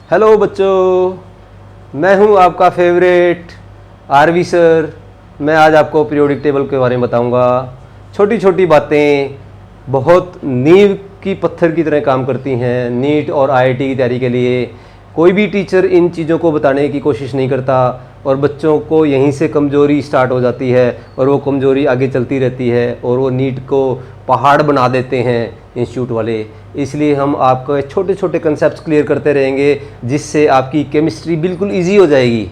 Hello बच्चों, मैं हूं आपका फेवरेट आरवी सर। मैं आज आपको पीरियोडिक टेबल के बारे में बताऊंगा। छोटी छोटी बातें बहुत नींव की पत्थर की तरह काम करती हैं नीट और आईआईटी की तैयारी के लिए। कोई भी टीचर इन चीज़ों को बताने की कोशिश नहीं करता और बच्चों को यहीं से कमज़ोरी स्टार्ट हो जाती है और वो कमज़ोरी आगे चलती रहती है और वो नीट को पहाड़ बना देते हैं इंस्टीट्यूट वाले। इसलिए हम आपको छोटे छोटे कंसेप्ट क्लियर करते रहेंगे जिससे आपकी केमिस्ट्री बिल्कुल ईजी हो जाएगी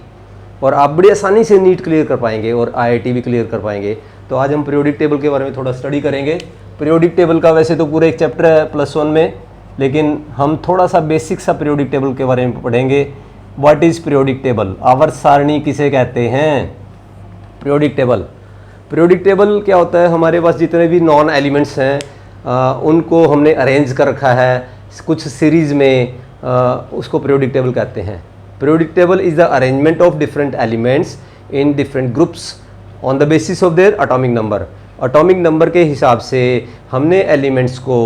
और आप बड़ी आसानी से नीट क्लियर कर पाएंगे और आईआईटी भी क्लियर कर पाएंगे। तो आज हम पीरियोडिक टेबल के बारे में थोड़ा स्टडी करेंगे। पीरियोडिक टेबल का वैसे तो पूरा एक चैप्टर है +1 में, लेकिन हम थोड़ा सा बेसिक सा पीरियोडिक टेबल के बारे में पढ़ेंगे। What is periodic table? आवर्त सारणी किसे कहते हैं? Periodic table. पीरियोडिक टेबल क्या होता है? हमारे पास जितने भी नॉन एलिमेंट्स हैं उनको हमने अरेंज कर रखा है कुछ सीरीज़ में, उसको पीरियोडिक टेबल कहते हैं। Periodic table is the arrangement of different elements in different groups on the basis of their atomic number. Atomic number के हिसाब से हमने एलिमेंट्स को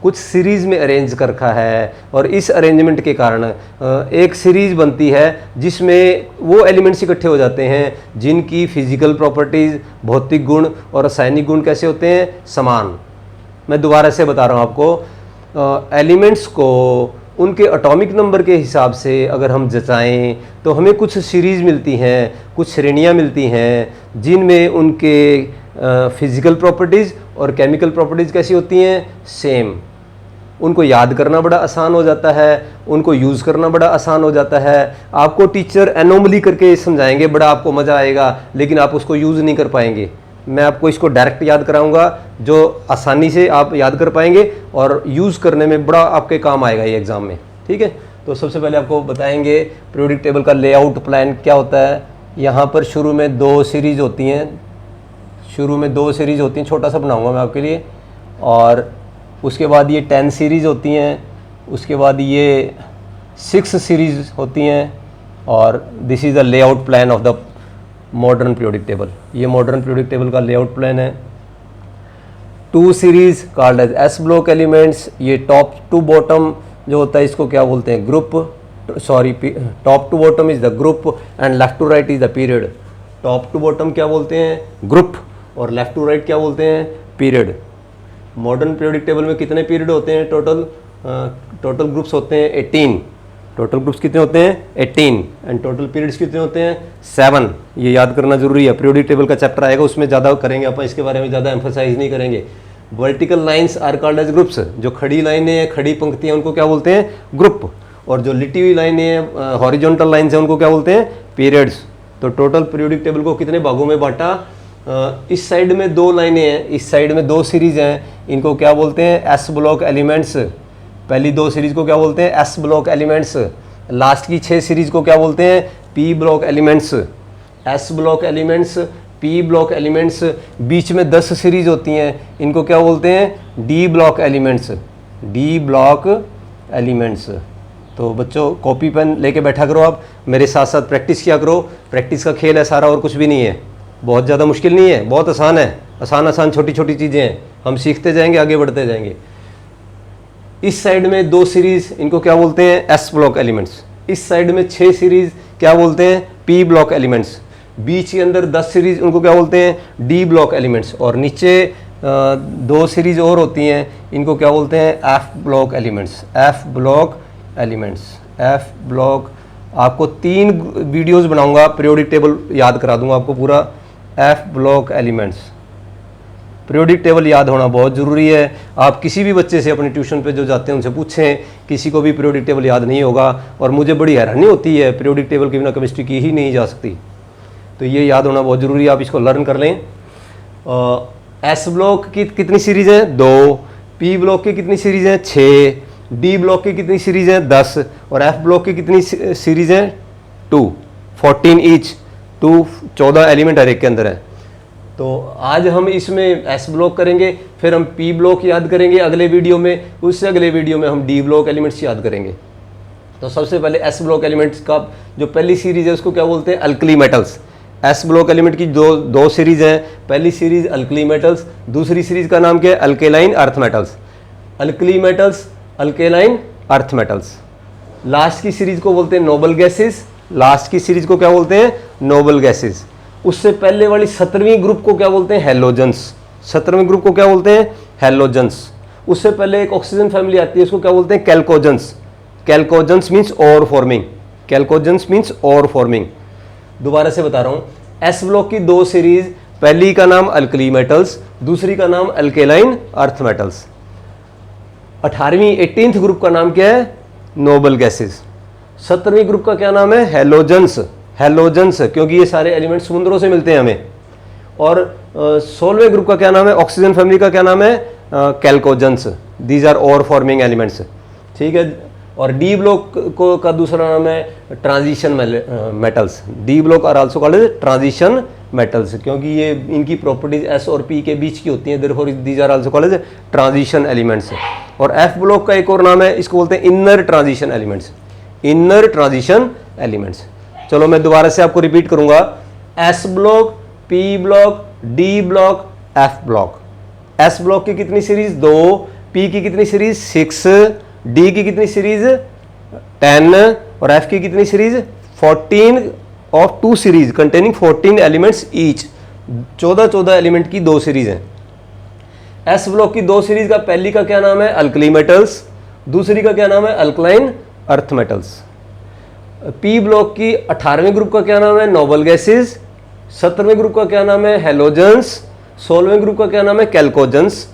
कुछ सीरीज़ में अरेंज कर रखा है और इस अरेंजमेंट के कारण एक सीरीज़ बनती है जिसमें वो एलिमेंट्स इकट्ठे हो जाते हैं जिनकी फिजिकल प्रॉपर्टीज़, भौतिक गुण और रासायनिक गुण कैसे होते हैं? समान। मैं दोबारा से बता रहा हूँ आपको, एलिमेंट्स को उनके एटॉमिक नंबर के हिसाब से अगर हम जचाएं तो हमें कुछ सीरीज़ मिलती हैं, कुछ श्रेणियाँ मिलती हैं जिनमें उनके फिज़िकल प्रॉपर्टीज़ और केमिकल प्रॉपर्टीज़ कैसी होती हैं? सेम। उनको याद करना बड़ा आसान हो जाता है, उनको यूज़ करना बड़ा आसान हो जाता है। आपको टीचर एनोमली करके समझाएंगे, बड़ा आपको मज़ा आएगा, लेकिन आप उसको यूज़ नहीं कर पाएंगे। मैं आपको इसको डायरेक्ट याद कराऊंगा जो आसानी से आप याद कर पाएंगे और यूज़ करने में बड़ा आपके काम आएगा ये एग्ज़ाम में। ठीक है, तो सबसे पहले आपको बताएंगे पीरियोडिक टेबल का लेआउट प्लान क्या होता है। यहाँ पर शुरू में दो सीरीज़ होती हैं, छोटा सा बनाऊंगा मैं आपके लिए, और उसके बाद ये 10 सीरीज़ होती हैं, उसके बाद ये 6 सीरीज़ होती हैं, और this is the layout plan of the modern periodic table. ये मॉडर्न पीरियोडिक टेबल का लेआउट प्लान है। 2 series called as S block elements. ये टॉप टू बॉटम जो होता है इसको क्या बोलते हैं? Group. Top to bottom is the group and left to right is the period. Top to bottom क्या बोलते हैं? ग्रुप, और लेफ्ट टू राइट क्या बोलते हैं? पीरियड। मॉडर्न पीरियोडिक टेबल में कितने पीरियड होते हैं? टोटल ग्रुप्स होते हैं 18। टोटल ग्रुप्स कितने होते हैं? 18। एंड टोटल पीरियड्स कितने होते हैं? 7। ये याद करना जरूरी है। पीरियोडिक टेबल का चैप्टर आएगा उसमें ज़्यादा करेंगे, अपन इसके बारे में ज़्यादा एम्फोसाइज नहीं करेंगे। Vertical lines are called as groups. जो खड़ी लाइनें हैं, खड़ी पंक्तियाँ, उनको क्या बोलते हैं? ग्रुप। और जो लिटी हुई लाइनें हैं, हॉरिजॉन्टल लाइन्स हैं, उनको क्या बोलते हैं? पीरियड्स। तो टोटल पीरियोडिक टेबल को कितने भागों में बांटा? इस साइड में 2 लाइनें हैं, इस साइड में 2 सीरीज़ हैं, इनको क्या बोलते हैं? S block elements. पहली 2 सीरीज़ को क्या बोलते हैं? S block elements. लास्ट की 6 सीरीज़ को क्या बोलते हैं? P block elements. S block elements, P block elements. बीच में 10 सीरीज़ होती हैं, इनको क्या बोलते हैं? D block elements. D block elements. तो बच्चों कॉपी पेन लेके बैठा करो, आप मेरे साथ साथ प्रैक्टिस किया करो। प्रैक्टिस का खेल है सारा, और कुछ भी नहीं है। बहुत ज़्यादा मुश्किल नहीं है, बहुत आसान है। आसान छोटी छोटी चीज़ें हैं, हम सीखते जाएंगे, आगे बढ़ते जाएंगे। इस साइड में 2 सीरीज़, इनको क्या बोलते हैं? S block elements. इस साइड में 6 सीरीज़ क्या बोलते हैं? P block elements. बीच के अंदर 10 सीरीज़, उनको क्या बोलते हैं? D block elements. और नीचे 2 सीरीज़ और होती हैं, इनको क्या बोलते हैं? F block elements. F block elements. F block. आपको 3 वीडियोज़ बनाऊंगा, पीरियोडिक टेबल याद करा दूंगा आपको पूरा। F block elements. Periodic table याद होना बहुत ज़रूरी है। आप किसी भी बच्चे से अपने ट्यूशन पे जो जाते हैं उनसे पूछें, किसी को भी पीरियोडिक टेबल याद नहीं होगा, और मुझे बड़ी हैरानी होती है, पीरियोडिक टेबल के बिना केमिस्ट्री की ही नहीं जा सकती। तो ये याद होना बहुत ज़रूरी है, आप इसको लर्न कर लें। एस ब्लॉक की कितनी सीरीज़ हैं? 2। पी ब्लॉक की कितनी सीरीज़ हैं? 6। डी ब्लॉक की कितनी सीरीज़ हैं? 10। और एफ ब्लॉक की कितनी सीरीज़ हैं? 2। 14 ईच। 14 एलिमेंट हर एक के अंदर है। तो आज हम इसमें एस ब्लॉक करेंगे, फिर हम पी ब्लॉक याद करेंगे अगले वीडियो में, उससे अगले वीडियो में हम डी ब्लॉक एलिमेंट्स याद करेंगे। तो सबसे पहले एस ब्लॉक एलिमेंट्स का जो पहली सीरीज़ है उसको क्या बोलते हैं? Alkali metals. S block element की दो सीरीज़ हैं। पहली सीरीज़ अल्कली मेटल्स, दूसरी सीरीज़ का नाम क्या है? Alkaline earth metals. Alkali metals, alkaline earth metals. Last की सीरीज को बोलते हैं नोबल गैसेस, लास्ट की सीरीज को क्या बोलते हैं, नोबल गैसेस। उससे पहले वाली 17वीं ग्रुप को क्या बोलते हैं, हेलोजेंस, 17वें ग्रुप को क्या बोलते हैं, हेलोजेंस। उससे पहले एक ऑक्सीजन फैमिली आती है, उसको क्या बोलते हैं, कैल्कोजेंस। कैल्कोजेंस मीन्स और फॉर्मिंग, कैल्कोजेंस मीन्स और फॉर्मिंग। दोबारा से बता रहा हूं, एस ब्लॉक की 2 सीरीज, पहली का नाम अल्कली मेटल्स, दूसरी का नाम अल्केलाइन अर्थ मेटल्स। 18वीं 18th ग्रुप का नाम क्या है, नोबल गैसेस। 17वीं ग्रुप का क्या नाम है, हेलोजेंस, हेलोजेंस, क्योंकि ये सारे एलिमेंट समुद्रों से मिलते हैं हमें। और 16वें ग्रुप का क्या नाम है, ऑक्सीजन फैमिली का क्या नाम है, कैल्कोजेंस। दीज आर और फॉर्मिंग एलिमेंट्स, ठीक है। और डी ब्लॉक को का दूसरा नाम है transition metals. D block are also called as transition metals, क्योंकि ये इनकी प्रॉपर्टीज एस और पी के बीच की होती हैं, therefore these are also called as transition elements. और एफ ब्लॉक का एक और नाम है, इसको बोलते हैं inner transition elements, inner transition elements. चलो मैं दोबारा से आपको रिपीट करूंगा, S block, P block, D block, F block. S block की कितनी सीरीज, 2, पी की कितनी सीरीज, 6, डी की कितनी सीरीज, 10, और एफ की कितनी series, 14 of 2 series containing 14 elements each. 14 element की 2 सीरीज हैं। एस ब्लॉक की 2 सीरीज का पहली का क्या नाम है, अल्कली मेटल्स, दूसरी का क्या नाम है, alkaline earth metals. P block की 18वें ग्रुप का क्या नाम है, नोबल गैसेस। 17वें ग्रुप का क्या नाम है, हेलोजेंस। 16वें ग्रुप का क्या नाम है, कैल्कोजेंस।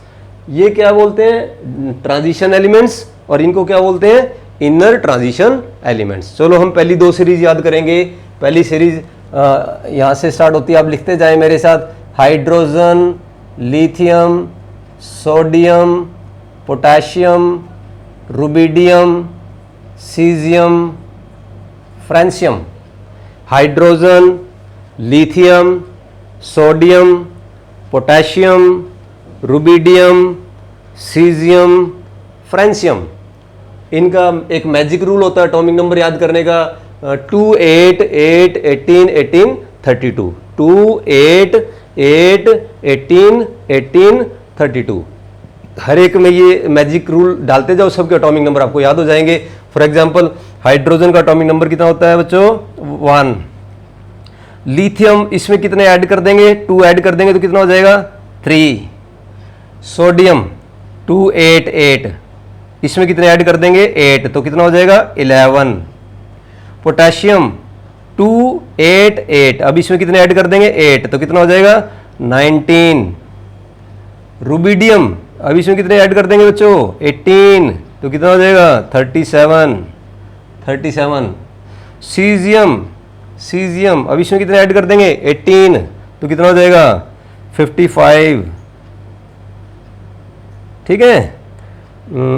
ये क्या बोलते हैं, ट्रांजिशन एलिमेंट्स, और इनको क्या बोलते हैं, इनर ट्रांजिशन एलिमेंट्स। चलो हम पहली 2 सीरीज याद करेंगे। पहली सीरीज यहाँ से स्टार्ट होती है, आप लिखते जाएं मेरे साथ, hydrogen, lithium, sodium, potassium, rubidium, caesium, francium. Hydrogen, lithium, sodium, potassium, rubidium, caesium, francium. इनका एक मैजिक रूल होता है एटॉमिक नंबर याद करने का, 2, 8, 8, 18, 18, 32। 2, 8, 8, 18, 18, 32। हर एक में ये मैजिक रूल डालते जाओ, सबके एटॉमिक नंबर आपको याद हो जाएंगे। फॉर एग्जांपल हाइड्रोजन का एटॉमिक नंबर कितना होता है बच्चों, 1। लिथियम, इसमें कितने ऐड कर देंगे, 2 ऐड कर देंगे तो कितना हो जाएगा, 3। सोडियम 2, 8, 8, इसमें कितने ऐड कर देंगे, 8, तो कितना हो जाएगा, 11। पोटेशियम 2, 8, 8, अब इसमें कितने ऐड कर देंगे, 8, तो कितना हो जाएगा, 19। रुबिडियम, अब इसमें कितने ऐड कर देंगे बच्चों, 18, तो कितना हो जाएगा, 37। सीजियम, अब इसमें कितने ऐड कर देंगे, 18, तो कितना हो जाएगा, 55। ठीक है,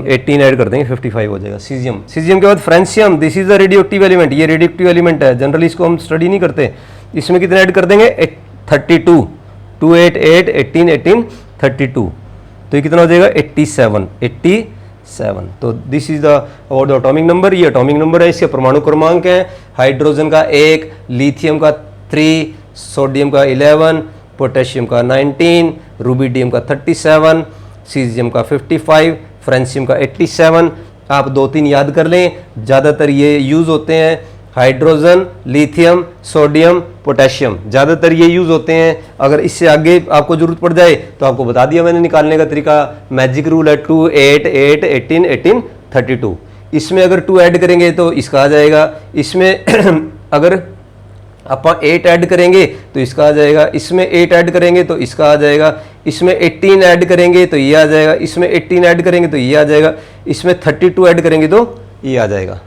18 ऐड कर देंगे, 55 हो जाएगा। सीजियम के बाद francium, this is the radioactive element, ये रेडियोएक्टिव एलिमेंट है, जनरली इसको हम स्टडी नहीं करते। इसमें कितने ऐड कर देंगे, 32, 2, 8, 8, 18, 18, 32, तो ये कितना हो जाएगा, 87। तो this is the about the atomic number, ये एटॉमिक नंबर है, इसके परमाणु क्रमांक है, हाइड्रोजन का 1, लिथियम का 3, सोडियम का 11, पोटेशियम का 19, रुबिडियम का 37, सीजियम का 55, फ्रांसियम का 87। आप 2-3 याद कर लें, ज़्यादातर ये यूज़ होते हैं, हाइड्रोजन, लिथियम, सोडियम, पोटेशियम, ज़्यादातर ये यूज़ होते हैं। अगर इससे आगे आपको ज़रूरत पड़ जाए तो आपको बता दिया मैंने निकालने का तरीका, मैजिक रूल है 2, 8, 8, 18, 18, 32। इसमें अगर 2 ऐड करेंगे तो इसका आ जाएगा, इसमें अगर आप 8 ऐड करेंगे तो इसका आ जाएगा, इसमें 8 ऐड करेंगे तो इसका आ जाएगा, इसमें 18 ऐड करेंगे तो ये आ जाएगा, इसमें 18 ऐड करेंगे तो ये आ जाएगा, इसमें 32 ऐड करेंगे तो ये आ जाएगा।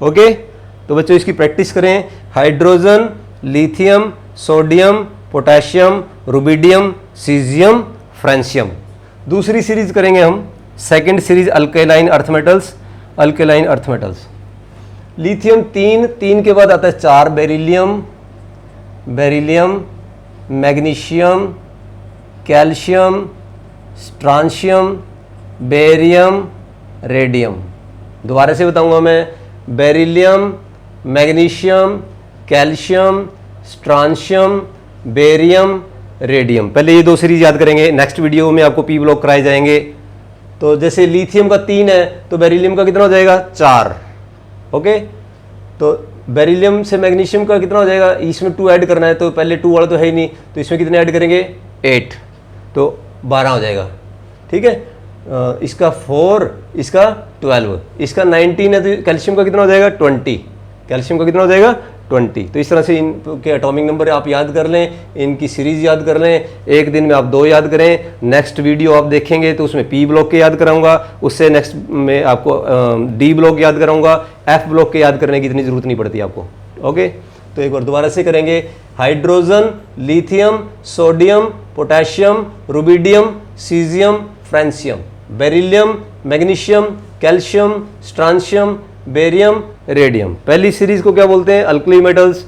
ओके, तो बच्चों इसकी प्रैक्टिस करें, hydrogen, lithium, sodium, potassium, rubidium, caesium, francium. दूसरी सीरीज करेंगे हम, second series alkaline earth metals. Alkaline earth metals, lithium 3 के बाद आता है 4, beryllium, magnesium, calcium, स्ट्रांशियम, barium, radium. दोबारा से बताऊंगा मैं, beryllium, magnesium, calcium, स्ट्रांशियम, barium, radium. पहले ये 2 सीरीज याद करेंगे, नेक्स्ट वीडियो में आपको पी ब्लॉक कराए जाएंगे। तो जैसे लिथियम का 3 है तो बेरिलियम का कितना हो जाएगा, 4। ओके, तो बेरिलियम से मैग्नीशियम का कितना हो जाएगा, इसमें 2 ऐड करना है तो पहले 2 वाला तो है ही नहीं, तो इसमें कितने ऐड करेंगे 8, तो 12 हो जाएगा। ठीक है, इसका 4, इसका 12, इसका 19 है तो कैल्शियम का कितना हो जाएगा 20, कैल्शियम का कितना हो जाएगा 20। तो इस तरह से इनके एटॉमिक नंबर आप याद कर लें, इनकी सीरीज याद कर लें, एक दिन में आप 2 याद करें। नेक्स्ट वीडियो आप देखेंगे तो उसमें पी ब्लॉक के याद कराऊंगा, उससे नेक्स्ट में आपको डी ब्लॉक याद कराऊंगा, एफ ब्लॉक के याद करने की इतनी जरूरत नहीं पड़ती आपको। ओके, तो एक बार दोबारा से करेंगे, hydrogen, lithium, sodium, potassium, rubidium, caesium, francium, beryllium, magnesium, calcium, स्ट्रांशियम, barium, radium. पहली सीरीज को क्या बोलते हैं, अल्कली मेटल्स।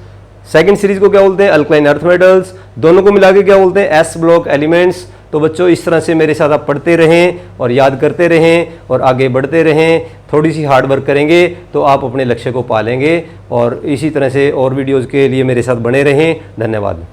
सेकंड सीरीज को क्या बोलते हैं, अल्कलाइन अर्थ मेटल्स। दोनों को मिला के क्या बोलते हैं, एस ब्लॉक एलिमेंट्स। तो बच्चों इस तरह से मेरे साथ आप पढ़ते रहें और याद करते रहें और आगे बढ़ते रहें, थोड़ी सी हार्ड वर्क करेंगे तो आप अपने लक्ष्य को पा लेंगे। और इसी तरह से और वीडियोज़ के लिए मेरे साथ बने रहें। धन्यवाद।